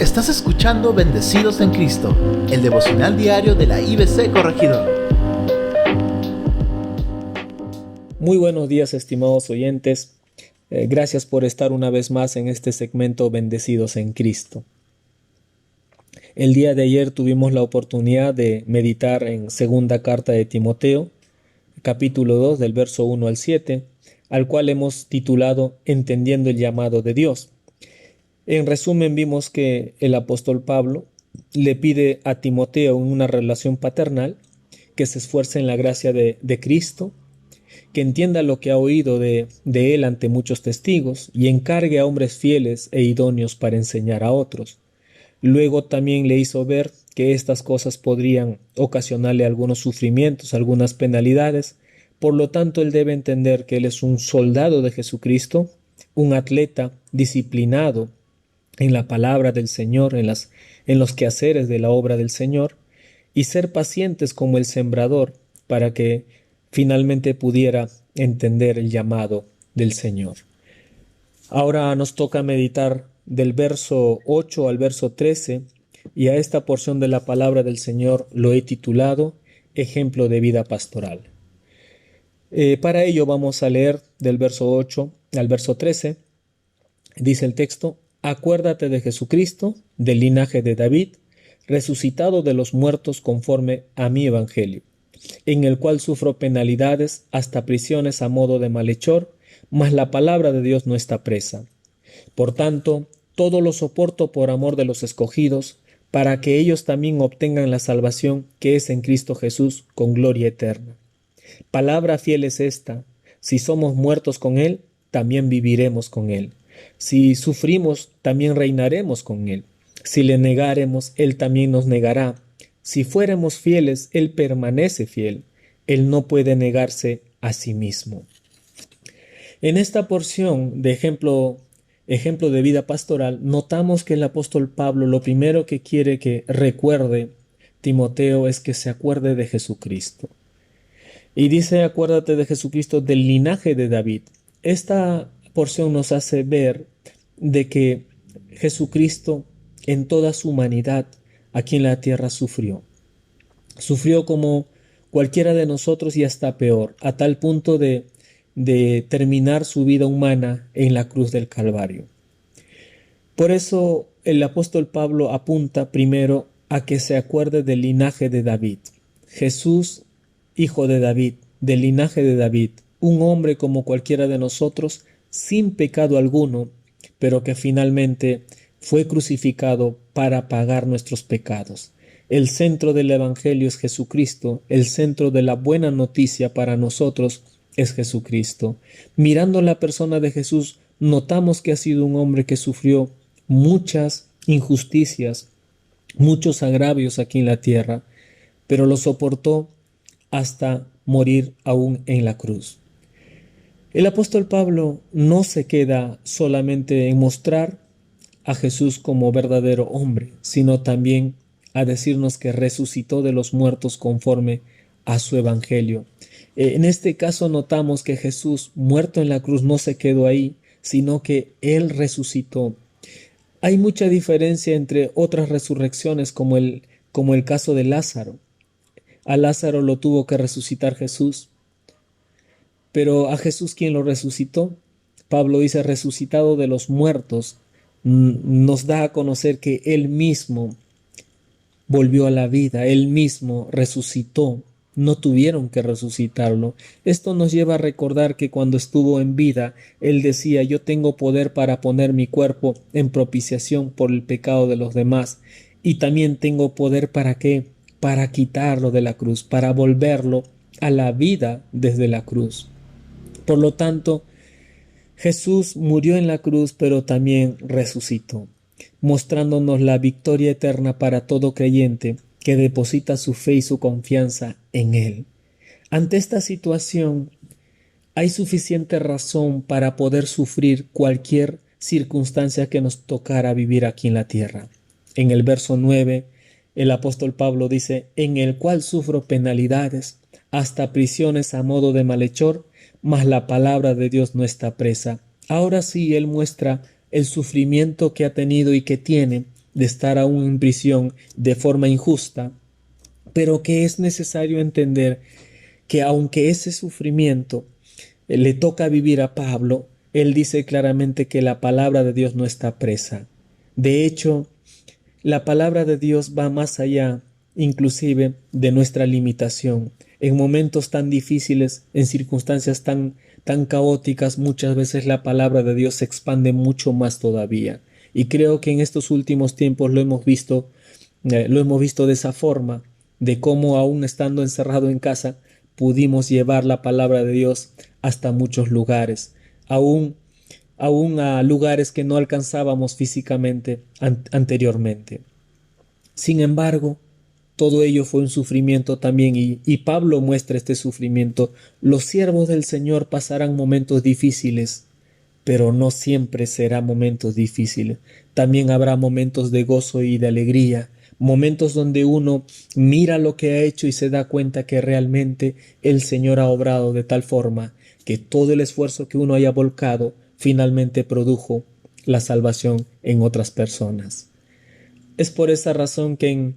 Estás escuchando Bendecidos en Cristo, el devocional diario de la IBC Corregidora. Muy buenos días, estimados oyentes. Gracias por estar una vez más en este segmento Bendecidos en Cristo. El día de ayer tuvimos la oportunidad de meditar en segunda carta de Timoteo, capítulo 2, del verso 1 al 7, al cual hemos titulado Entendiendo el llamado de Dios. En resumen, vimos que el apóstol Pablo le pide a Timoteo en una relación paternal que se esfuerce en la gracia de Cristo, que entienda lo que ha oído de él ante muchos testigos y encargue a hombres fieles e idóneos para enseñar a otros. Luego también le hizo ver que estas cosas podrían ocasionarle algunos sufrimientos, algunas penalidades. Por lo tanto, él debe entender que él es un soldado de Jesucristo, un atleta disciplinado en la palabra del Señor, en los quehaceres de la obra del Señor, y ser pacientes como el sembrador para que finalmente pudiera entender el llamado del Señor. Ahora nos toca meditar del verso 8 al verso 13, y a esta porción de la palabra del Señor lo he titulado Ejemplo de vida pastoral. Para ello vamos a leer del verso 8 al verso 13. Dice el texto: Acuérdate de Jesucristo, del linaje de David, resucitado de los muertos conforme a mi evangelio, en el cual sufro penalidades, hasta prisiones a modo de malhechor, mas la palabra de Dios no está presa. Por tanto, todo lo soporto por amor de los escogidos, para que ellos también obtengan la salvación que es en Cristo Jesús con gloria eterna. Palabra fiel es esta: si somos muertos con Él, también viviremos con Él. Si sufrimos, también reinaremos con Él. Si le negáremos, Él también nos negará. Si fuéramos fieles, Él permanece fiel. Él no puede negarse a sí mismo. En esta porción de ejemplo de vida pastoral, notamos que el apóstol Pablo lo primero que quiere que recuerde Timoteo es que se acuerde de Jesucristo. Y dice: acuérdate de Jesucristo, del linaje de David. Esta porción nos hace ver de que Jesucristo en toda su humanidad aquí en la tierra sufrió como cualquiera de nosotros y hasta peor, a tal punto de terminar su vida humana en la cruz del Calvario. Por eso el apóstol Pablo apunta primero a que se acuerde del linaje de David. Jesús, hijo de David, del linaje de David, un hombre como cualquiera de nosotros, sin pecado alguno, pero que finalmente fue crucificado para pagar nuestros pecados. El centro del Evangelio es Jesucristo, el centro de la buena noticia para nosotros es Jesucristo. Mirando la persona de Jesús, notamos que ha sido un hombre que sufrió muchas injusticias, muchos agravios aquí en la tierra, pero lo soportó hasta morir aún en la cruz. El apóstol Pablo no se queda solamente en mostrar a Jesús como verdadero hombre, sino también a decirnos que resucitó de los muertos conforme a su evangelio. En este caso notamos que Jesús, muerto en la cruz, no se quedó ahí, sino que Él resucitó. Hay mucha diferencia entre otras resurrecciones, como el caso de Lázaro. A Lázaro lo tuvo que resucitar Jesús, pero a Jesús, ¿quién lo resucitó? Pablo dice: resucitado de los muertos. Nos da a conocer que Él mismo volvió a la vida, Él mismo resucitó. No tuvieron que resucitarlo. Esto nos lleva a recordar que cuando estuvo en vida, Él decía: yo tengo poder para poner mi cuerpo en propiciación por el pecado de los demás, y también tengo poder ¿para qué? Para quitarlo de la cruz, para volverlo a la vida desde la cruz. Por lo tanto, Jesús murió en la cruz, pero también resucitó, mostrándonos la victoria eterna para todo creyente que deposita su fe y su confianza en Él. Ante esta situación, hay suficiente razón para poder sufrir cualquier circunstancia que nos tocara vivir aquí en la tierra. En el verso 9, el apóstol Pablo dice: en el cual sufro penalidades, hasta prisiones a modo de malhechor, mas la palabra de Dios no está presa. Ahora sí, él muestra el sufrimiento que ha tenido y que tiene de estar aún en prisión de forma injusta, pero que es necesario entender que aunque ese sufrimiento le toca vivir a Pablo, él dice claramente que la palabra de Dios no está presa. De hecho, la palabra de Dios va más allá, inclusive, de nuestra limitación. En momentos tan difíciles, en circunstancias tan caóticas, muchas veces la palabra de Dios se expande mucho más todavía. Y creo que en estos últimos tiempos lo hemos visto de esa forma, de cómo aún estando encerrado en casa, pudimos llevar la palabra de Dios hasta muchos lugares, aún a lugares que no alcanzábamos físicamente anteriormente. Sin embargo, todo ello fue un sufrimiento también y Pablo muestra este sufrimiento. Los siervos del Señor pasarán momentos difíciles, pero no siempre será momentos difíciles. También habrá momentos de gozo y de alegría, momentos donde uno mira lo que ha hecho y se da cuenta que realmente el Señor ha obrado de tal forma que todo el esfuerzo que uno haya volcado finalmente produjo la salvación en otras personas. Es por esa razón que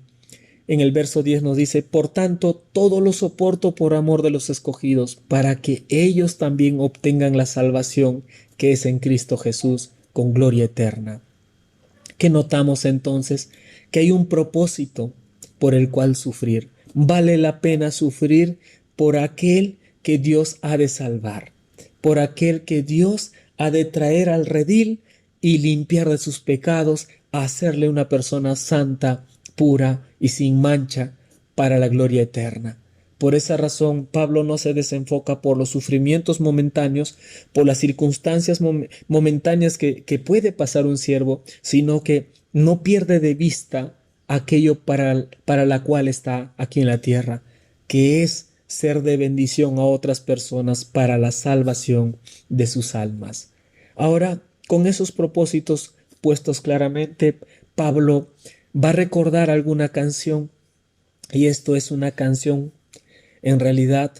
en el verso 10 nos dice: por tanto, todo lo soporto por amor de los escogidos, para que ellos también obtengan la salvación que es en Cristo Jesús, con gloria eterna. ¿Qué notamos entonces? Que hay un propósito por el cual sufrir. Vale la pena sufrir por aquel que Dios ha de salvar, por aquel que Dios ha de traer al redil y limpiar de sus pecados, a hacerle una persona santa, pura y sin mancha para la gloria eterna. Por esa razón, Pablo no se desenfoca por los sufrimientos momentáneos, por las circunstancias momentáneas que puede pasar un siervo, sino que no pierde de vista aquello para la cual está aquí en la tierra, que es ser de bendición a otras personas para la salvación de sus almas. Ahora, con esos propósitos puestos claramente, Pablo va a recordar alguna canción, y esto es una canción, en realidad,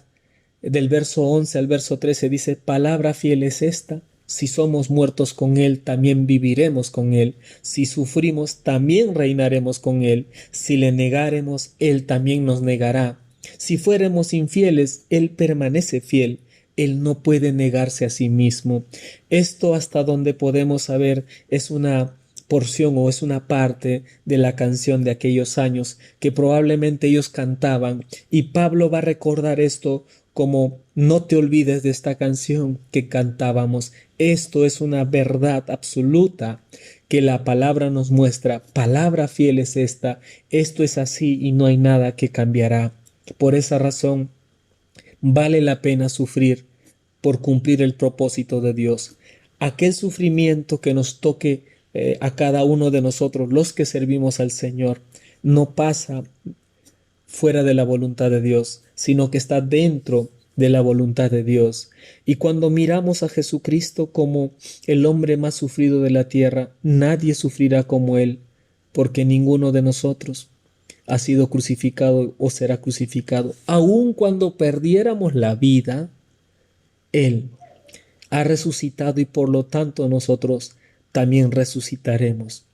del verso 11 al verso 13 dice: palabra fiel es esta, si somos muertos con Él, también viviremos con Él, si sufrimos, también reinaremos con Él, si le negáremos, Él también nos negará, si fuéramos infieles, Él permanece fiel, Él no puede negarse a sí mismo. Esto, hasta donde podemos saber, es una porción o es una parte de la canción de aquellos años que probablemente ellos cantaban, y Pablo va a recordar esto como: no te olvides de esta canción que cantábamos. Esto es una verdad absoluta que la palabra nos muestra. Palabra fiel es esta. Esto es así y no hay nada que cambiará. Por esa razón, vale la pena sufrir por cumplir el propósito de Dios. Aquel sufrimiento que nos toque a cada uno de nosotros, los que servimos al Señor, no pasa fuera de la voluntad de Dios, sino que está dentro de la voluntad de Dios. Y cuando miramos a Jesucristo como el hombre más sufrido de la tierra, nadie sufrirá como Él, porque ninguno de nosotros ha sido crucificado o será crucificado. Aun cuando perdiéramos la vida, Él ha resucitado y por lo tanto nosotros también resucitaremos.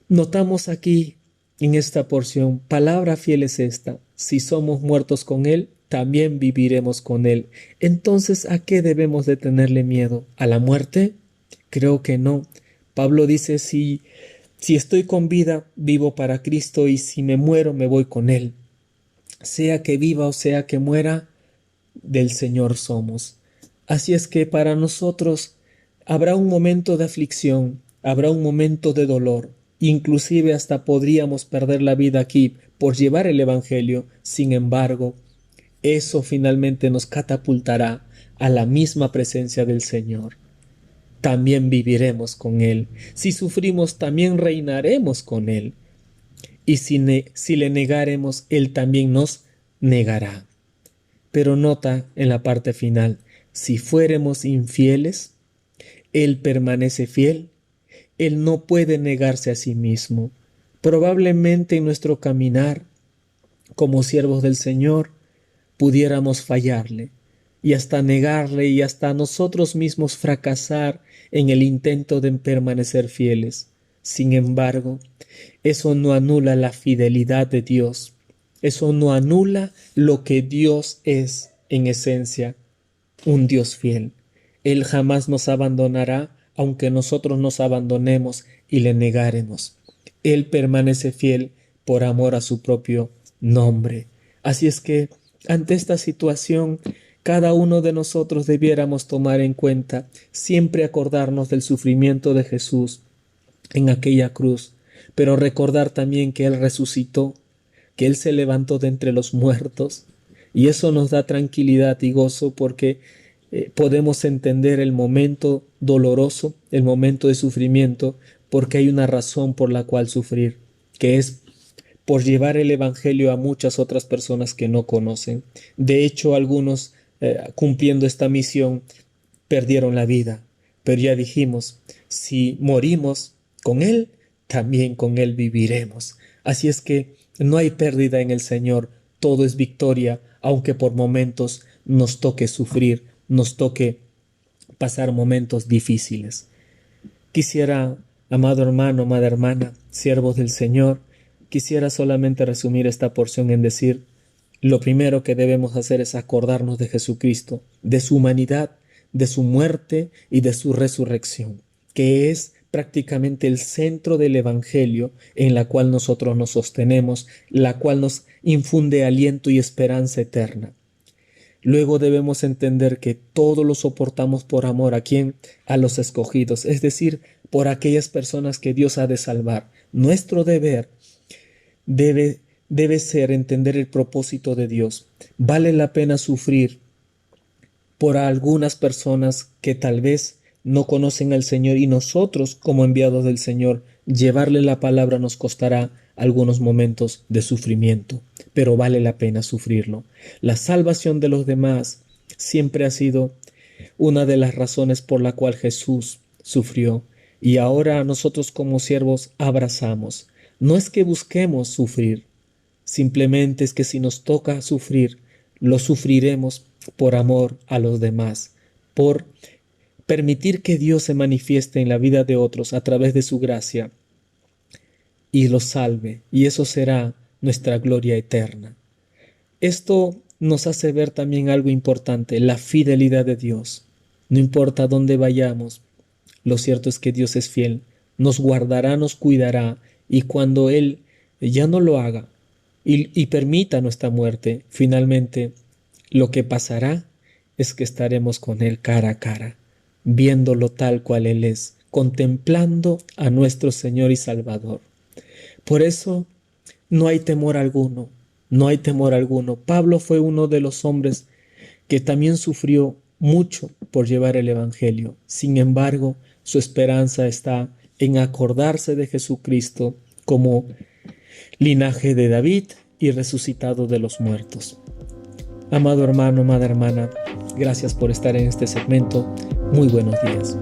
Notamos aquí en esta porción: palabra fiel es esta, si somos muertos con Él, también viviremos con Él. Entonces, ¿a qué debemos de tenerle miedo? ¿A la muerte? Creo que no. Pablo dice: si estoy con vida, vivo para Cristo, y si me muero, me voy con Él. Sea que viva o sea que muera, del Señor somos. Así es que para nosotros habrá un momento de aflicción, habrá un momento de dolor, inclusive hasta podríamos perder la vida aquí por llevar el Evangelio. Sin embargo, eso finalmente nos catapultará a la misma presencia del Señor. También viviremos con Él. Si sufrimos, también reinaremos con Él. Y si le negaremos, Él también nos negará. Pero nota en la parte final: si fuéramos infieles, Él permanece fiel. Él no puede negarse a sí mismo. Probablemente en nuestro caminar como siervos del Señor pudiéramos fallarle y hasta negarle y hasta nosotros mismos fracasar en el intento de permanecer fieles. Sin embargo, eso no anula la fidelidad de Dios. Eso no anula lo que Dios es en esencia, un Dios fiel. Él jamás nos abandonará, aunque nosotros nos abandonemos y le negáremos. Él permanece fiel por amor a su propio nombre. Así es que, ante esta situación, cada uno de nosotros debiéramos tomar en cuenta, siempre acordarnos del sufrimiento de Jesús en aquella cruz, pero recordar también que Él resucitó, que Él se levantó de entre los muertos, y eso nos da tranquilidad y gozo porque podemos entender el momento doloroso, el momento de sufrimiento, porque hay una razón por la cual sufrir, que es por llevar el Evangelio a muchas otras personas que no conocen. De hecho, algunos cumpliendo esta misión perdieron la vida, pero ya dijimos, si morimos con Él, también con Él viviremos. Así es que no hay pérdida en el Señor, todo es victoria, aunque por momentos nos toque sufrir, nos toque pasar momentos difíciles. Quisiera, amado hermano, amada hermana, siervos del Señor, quisiera solamente resumir esta porción en decir, lo primero que debemos hacer es acordarnos de Jesucristo, de su humanidad, de su muerte y de su resurrección, que es prácticamente el centro del Evangelio en la cual nosotros nos sostenemos, la cual nos infunde aliento y esperanza eterna. Luego debemos entender que todo lo soportamos por amor. ¿A quién? A los escogidos, es decir, por aquellas personas que Dios ha de salvar. Nuestro deber debe ser entender el propósito de Dios. Vale la pena sufrir por algunas personas que tal vez no conocen al Señor y nosotros, como enviados del Señor, llevarle la palabra nos costará algunos momentos de sufrimiento, pero vale la pena sufrirlo. La salvación de los demás siempre ha sido una de las razones por la cual Jesús sufrió y ahora nosotros como siervos abrazamos. No es que busquemos sufrir, simplemente es que si nos toca sufrir, lo sufriremos por amor a los demás, por permitir que Dios se manifieste en la vida de otros a través de su gracia y los salve, y eso será nuestra gloria eterna. Esto nos hace ver también algo importante, la fidelidad de Dios. No importa dónde vayamos, lo cierto es que Dios es fiel, nos guardará, nos cuidará, y cuando Él ya no lo haga y permita nuestra muerte, finalmente lo que pasará es que estaremos con Él cara a cara, viéndolo tal cual Él es, contemplando a nuestro Señor y Salvador. Por eso no hay temor alguno, no hay temor alguno. Pablo fue uno de los hombres que también sufrió mucho por llevar el Evangelio. Sin embargo, su esperanza está en acordarse de Jesucristo como linaje de David y resucitado de los muertos. Amado hermano, amada hermana, gracias por estar en este segmento. Muy buenos días.